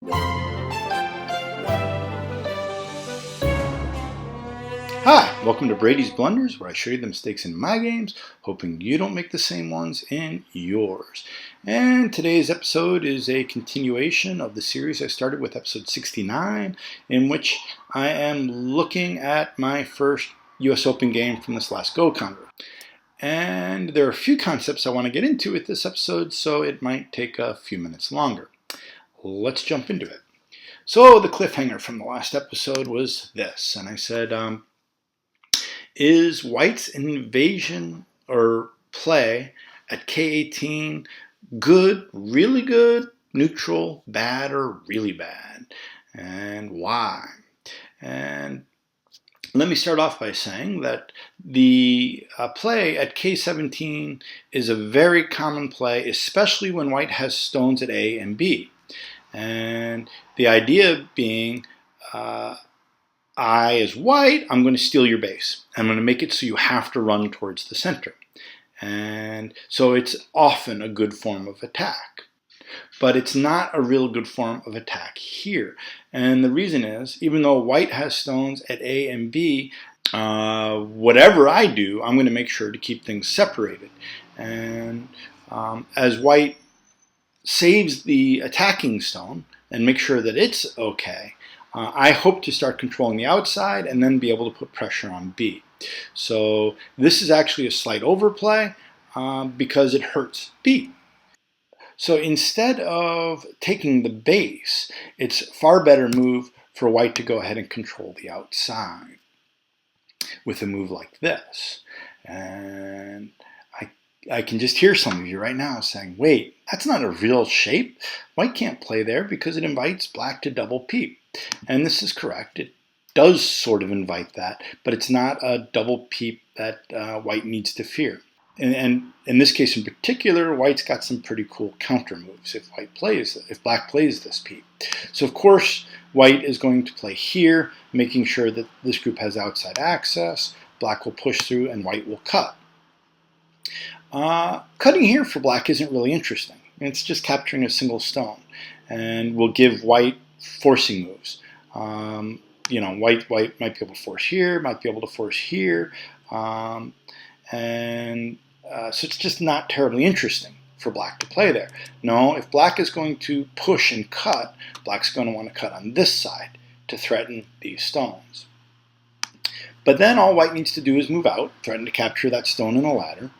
Hi, welcome to Brady's Blunders, where I show you the mistakes in my games, hoping you don't make the same ones in yours. And today's episode is a continuation of the series I started with episode 69, in which I am looking at my first US Open game from this last Go counter. And there are a few concepts I want to get into with this episode, so it might take a few minutes longer. Let's jump into it. So the cliffhanger from the last episode was this, and I said, is White's invasion or play at K18 good, really good, neutral, bad, or really bad? And why? And let me start off by saying that the play at K17 is a very common play, especially when White has stones at A and B. And the idea being, I, as White, I'm going to steal your base. I'm going to make it so you have to run towards the center. And so it's often a good form of attack. But it's not a real good form of attack here. And the reason is, even though White has stones at A and B, whatever I do, I'm going to make sure to keep things separated. And as White saves the attacking stone and make sure that it's okay, I hope to start controlling the outside and then be able to put pressure on B. So this is actually a slight overplay because it hurts B. So instead of taking the base, it's a far better move for White to go ahead and control the outside with a move like this. And I can just hear some of you right now saying, wait, that's not a real shape. White can't play there because it invites Black to double peep. And this is correct. It does sort of invite that, but it's not a double peep that White needs to fear. And in this case in particular, White's got some pretty cool counter moves if Black plays this peep. So of course, White is going to play here, making sure that this group has outside access. Black will push through and White will cut. Cutting here for Black isn't really interesting. It's just capturing a single stone and will give White forcing moves. White might be able to force here, might be able to force here, so it's just not terribly interesting for Black to play there. No, if Black is going to push and cut, Black's going to want to cut on this side to threaten these stones. But then all White needs to do is move out, threaten to capture that stone in the ladder.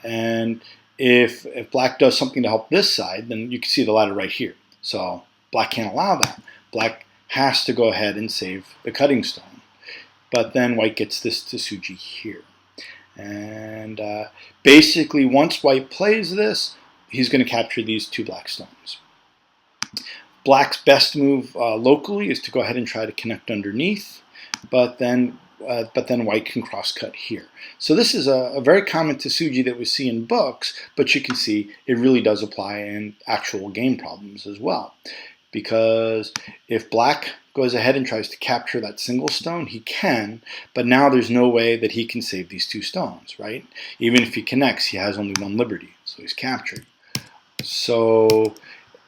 And if Black does something to help this side, then you can see the ladder right here. So Black can't allow that. Black has to go ahead and save the cutting stone. But then White gets this Tsuji here. And basically, once White plays this, he's going to capture these two Black stones. Black's best move locally is to go ahead and try to connect underneath, but then White can cross-cut here. So this is a very common Tsuji that we see in books, but you can see it really does apply in actual game problems as well. Because if Black goes ahead and tries to capture that single stone, he can, but now there's no way that he can save these two stones, right? Even if he connects, he has only one liberty, so he's captured. So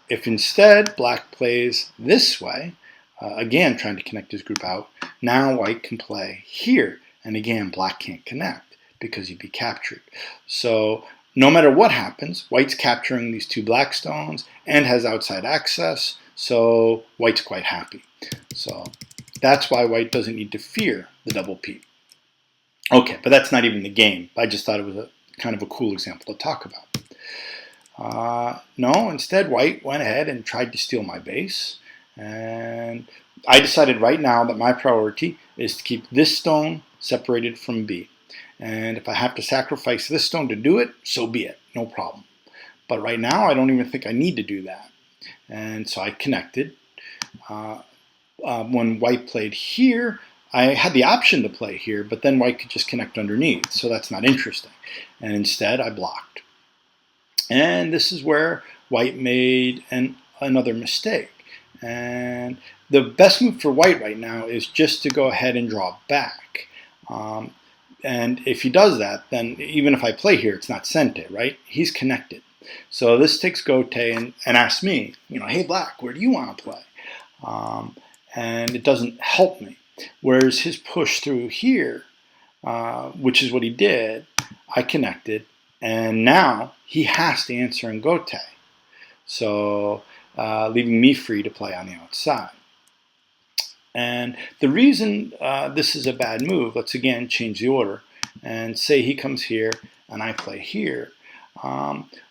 if instead Black plays this way, again trying to connect his group out, now White can play here, and again Black can't connect because he'd be captured. So no matter what happens, White's capturing these two Black stones and has outside access, so White's quite happy. So that's why White doesn't need to fear the double peep. Okay, but that's not even the game. I just thought it was kind of a cool example to talk about. No, instead White went ahead and tried to steal my base. And I decided right now that my priority is to keep this stone separated from B. And if I have to sacrifice this stone to do it, so be it, no problem. But right now I don't even think I need to do that. And so I connected. When White played here, I had the option to play here, but then White could just connect underneath, so that's not interesting. And instead I blocked. And this is where White made another mistake. And the best move for White right now is just to go ahead and draw back. And if he does that, then even if I play here, it's not sente, right? He's connected. So this takes Gote and asks me, hey Black, where do you want to play? And it doesn't help me. Whereas his push through here, which is what he did, I connected, and now he has to answer in Gote. So leaving me free to play on the outside. And the reason this is a bad move, let's again change the order and say he comes here and I play here.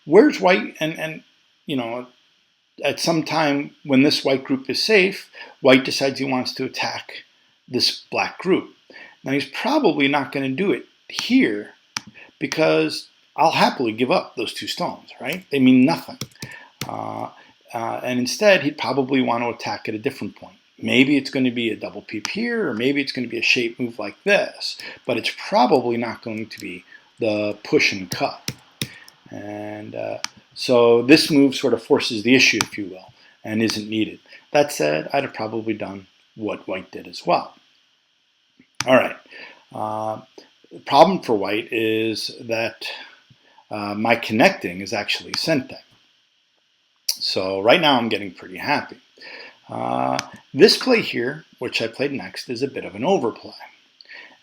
Where's white? And at some time when this white group is safe, white decides he wants to attack this black group. Now he's probably not going to do it here because I'll happily give up those 2 stones, right? They mean nothing. And instead, he'd probably want to attack at a different point. Maybe it's going to be a double peep here, or maybe it's going to be a shape move like this, but it's probably not going to be the push and cut. And so this move sort of forces the issue, if you will, and isn't needed. That said, I'd have probably done what white did as well. All right. The problem for white is that my connecting is actually sente. So right now I'm getting pretty happy. This play here, which I played next, is a bit of an overplay.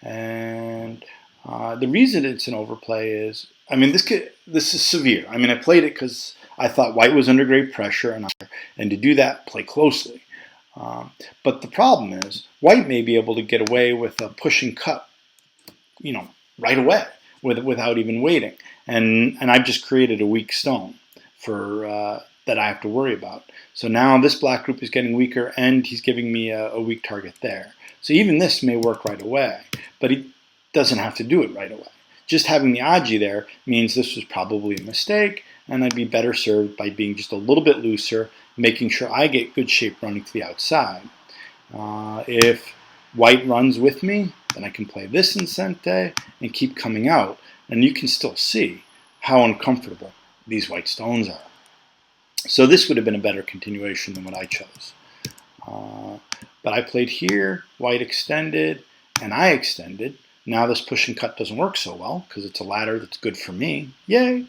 And the reason it's an overplay is, this is severe. I played it because I thought white was under great pressure, and to do that, play closely. But the problem is, white may be able to get away with a push and cut, right away, without even waiting. And I've just created a weak stone for that I have to worry about. So now this black group is getting weaker, and he's giving me a weak target there. So even this may work right away, but he doesn't have to do it right away. Just having the aji there means this was probably a mistake, and I'd be better served by being just a little bit looser, making sure I get good shape running to the outside. If white runs with me, then I can play this in sente and keep coming out, and you can still see how uncomfortable these white stones are. So this would have been a better continuation than what I chose. But I played here, white extended, and I extended. Now this push and cut doesn't work so well because it's a ladder that's good for me. Yay!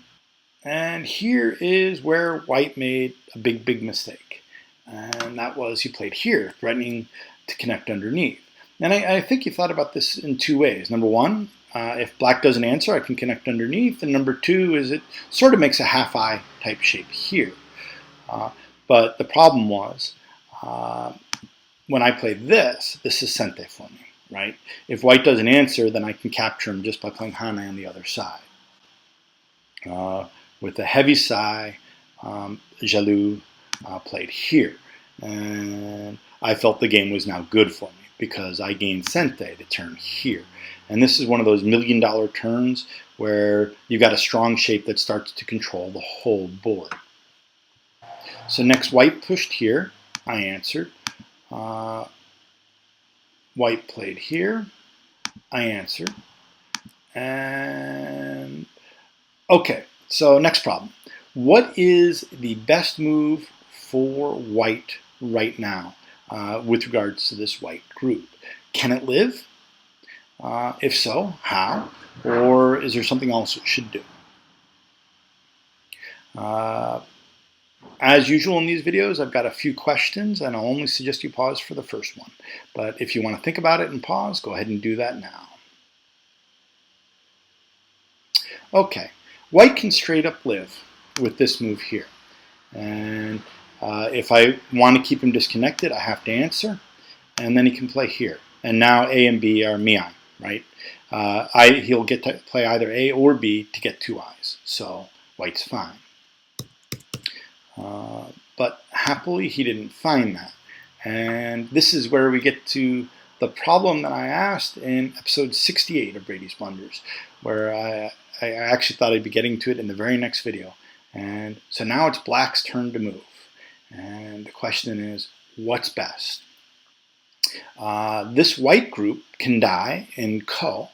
And here is where white made a big, big mistake. And that was he played here, threatening to connect underneath. And I think he thought about this in 2 ways. Number one, if black doesn't answer, I can connect underneath. And number 2 is it sort of makes a half-eye type shape here. But the problem was, when I play this is sente for me, right? If white doesn't answer, then I can capture him just by playing hane on the other side. With a heavy sai, Jaloux played here. And I felt the game was now good for me because I gained sente to turn here. And this is one of those $1 million turns where you've got a strong shape that starts to control the whole board. So next, white pushed here. I answered. White played here. I answered. And okay, so next problem. What is the best move for white right now with regards to this white group? Can it live? If so, how? Or is there something else it should do? As usual in these videos, I've got a few questions, and I'll only suggest you pause for the first one. But if you want to think about it and pause, go ahead and do that now. Okay, white can straight up live with this move here. And if I want to keep him disconnected, I have to answer, and then he can play here. And now A and B are mian, right? He'll get to play either A or B to get 2 eyes, so white's fine. But happily, he didn't find that. And this is where we get to the problem that I asked in episode 68 of Brady's Blunders, where I actually thought I'd be getting to it in the very next video. And so now it's black's turn to move. And the question is, what's best? This white group can die in ko,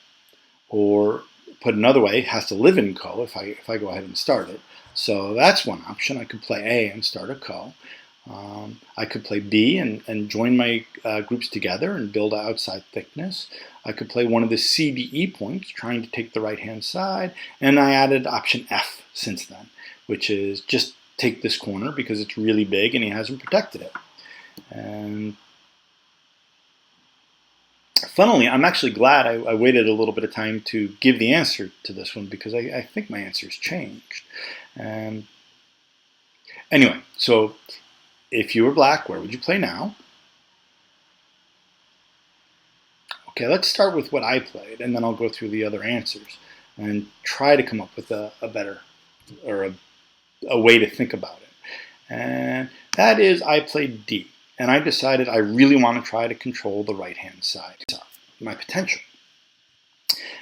or put another way, has to live in ko if I go ahead and start it. So that's one option. I could play A and start a ko. I could play B and join my groups together and build an outside thickness. I could play one of the CDE points, trying to take the right-hand side. And I added option F since then, which is just take this corner because it's really big and he hasn't protected it. And funnily, I'm actually glad I waited a little bit of time to give the answer to this one because I think my answer's changed. Anyway, so if you were black, where would you play now? Okay, let's start with what I played, and then I'll go through the other answers and try to come up with a better or a way to think about it. And that is, I played D, and I decided I really want to try to control the right-hand side, my potential.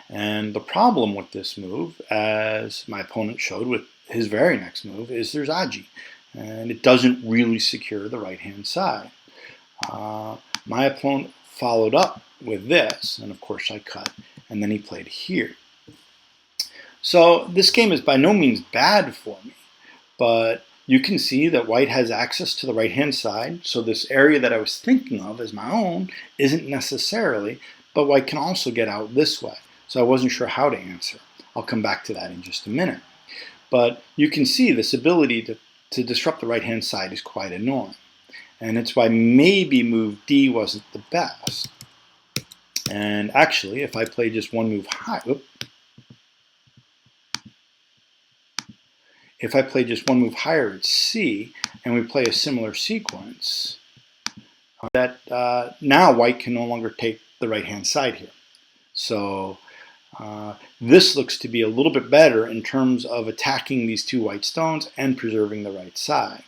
And the problem with this move, as my opponent showed with his very next move, is there's Aji, and it doesn't really secure the right-hand side. My opponent followed up with this, and of course I cut, and then he played here. So this game is by no means bad for me, but you can see that white has access to the right-hand side, so this area that I was thinking of as my own isn't necessarily, but white can also get out this way, so I wasn't sure how to answer. I'll come back to that in just a minute. But you can see this ability to disrupt the right-hand side is quite annoying, and it's why maybe move D wasn't the best. And actually, if I play just one move higher, if I play just one move higher at C, and we play a similar sequence, that now white can no longer take the right-hand side here. So this looks to be a little bit better in terms of attacking these two white stones and preserving the right side.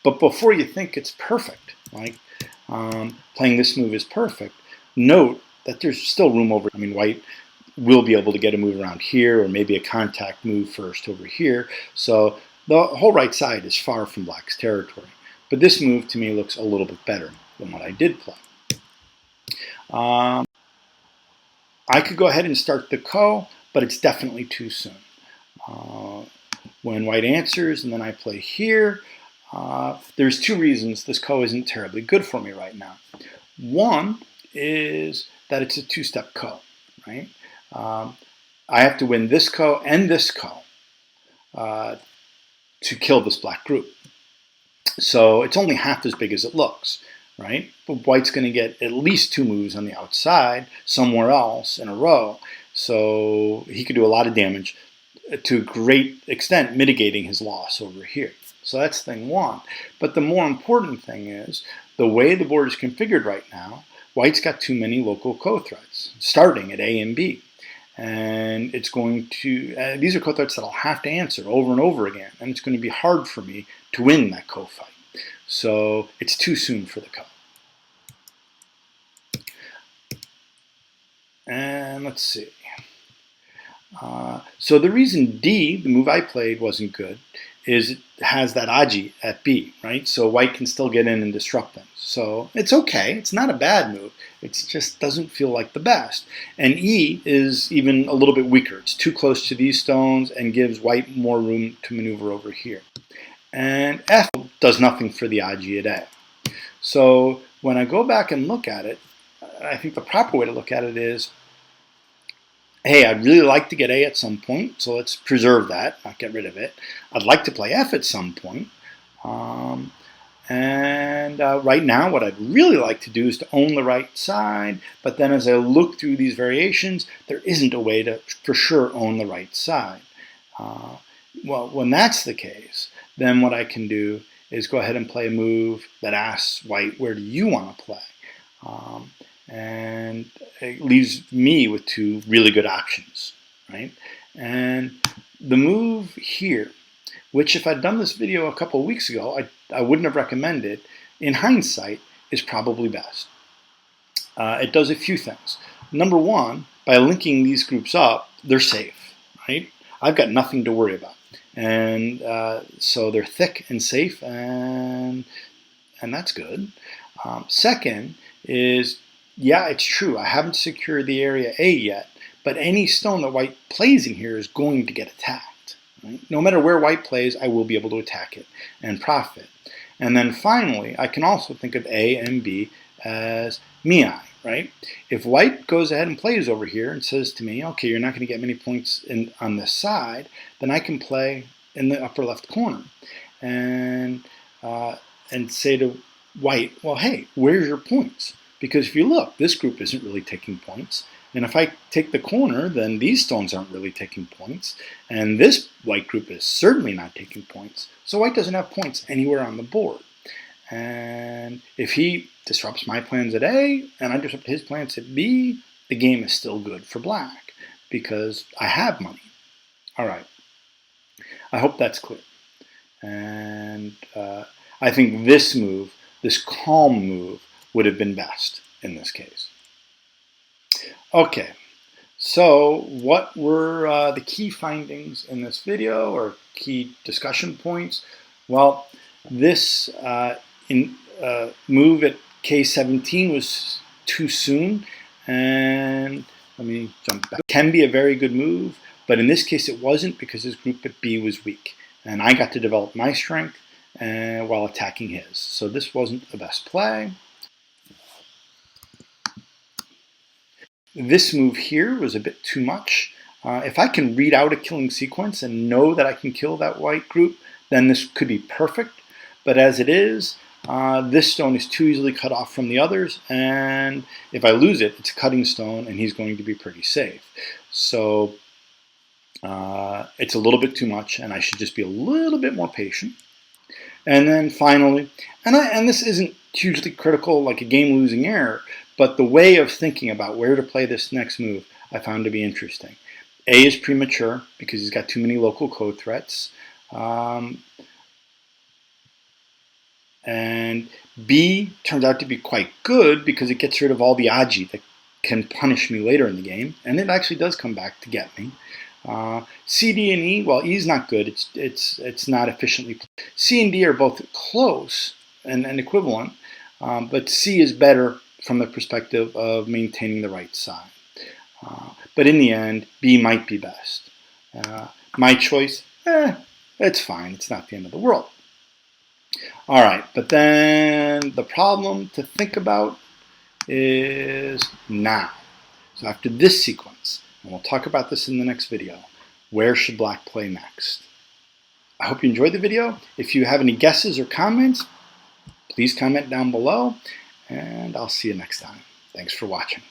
But before you think it's perfect, like playing this move is perfect, note that there's still room over. I mean, white will be able to get a move around here, or maybe a contact move first over here. So the whole right side is far from black's territory. But this move to me looks a little bit better than what I did play. I could go ahead and start the ko, but it's definitely too soon. When white answers and then I play here, there's two reasons this ko isn't terribly good for me right now. One is that it's a two-step ko, right? I have to win this ko and this ko to kill this black group. So it's only half as big as it looks, right? But white's going to get at least two moves on the outside somewhere else in a row. So he could do a lot of damage, to a great extent mitigating his loss over here. So that's thing one. But the more important thing is the way the board is configured right now, white's got too many local ko threats, starting at A and B. And it's going to, these are ko threats that I'll have to answer over and over again. And it's going to be hard for me to win that ko fight. So it's too soon for the ko. And let's see. So the reason D, the move I played, wasn't good is it has that Aji at B, right? So white can still get in and disrupt them. So it's okay. It's not a bad move. It just doesn't feel like the best. And E is even a little bit weaker. It's too close to these stones and gives white more room to maneuver over here. And F does nothing for the Aji at A. So when I go back and look at it, I think the proper way to look at it is, hey, I'd really like to get A at some point, so let's preserve that, not get rid of it. I'd like to play F at some point. Right now, what I'd really like to do is to own the right side, but then as I look through these variations, there isn't a way to, for sure, own the right side. Well, when that's the case, then what I can do is go ahead and play a move that asks white, where do you want to play? And it leaves me with two really good options, right? And the move here, which if I'd done this video a couple of weeks ago, I wouldn't have recommended, in hindsight, is probably best. It does a few things. Number one, by linking these groups up, they're safe, right? I've got nothing to worry about. And so they're thick and safe, and that's good. Second is, yeah, it's true, I haven't secured the area A yet, but any stone that white plays in here is going to get attacked. Right? No matter where white plays, I will be able to attack it and profit. And then finally, I can also think of A and B as miai, right? If white goes ahead and plays over here and says to me, okay, you're not going to get many points on this side, then I can play in the upper left corner, and say to white, well, hey, where's your points? Because if you look, this group isn't really taking points. And if I take the corner, then these stones aren't really taking points. And this white group is certainly not taking points. So white doesn't have points anywhere on the board. And if he disrupts my plans at A, and I disrupt his plans at B, the game is still good for black because I have money. All right. I hope that's clear. And I think this move, this calm move, would have been best in this case. Okay, so what were the key findings in this video, or key discussion points? Well, this move at K17 was too soon, and let me jump back. It can be a very good move, but in this case it wasn't, because his group at B was weak, and I got to develop my strength while attacking his. So this wasn't the best play. This move here was a bit too much. If I can read out a killing sequence and know that I can kill that white group, then this could be perfect. But as it is, this stone is too easily cut off from the others, and if I lose it, it's a cutting stone, and he's going to be pretty safe. So it's a little bit too much, and I should just be a little bit more patient. And then finally, and this isn't hugely critical, like a game-losing error, but the way of thinking about where to play this next move I found to be interesting. A is premature because he's got too many local code threats. And B turns out to be quite good because it gets rid of all the aji that can punish me later in the game, and it actually does come back to get me. C, D, and E, well, E is not good. It's not efficiently. C and D are both close and equivalent, but C is better from the perspective of maintaining the right side. But in the end, B might be best. My choice, it's fine. It's not the end of the world. All right, but then the problem to think about is now. So after this sequence, and we'll talk about this in the next video, where should black play next? I hope you enjoyed the video. If you have any guesses or comments, please comment down below, and I'll see you next time. Thanks for watching.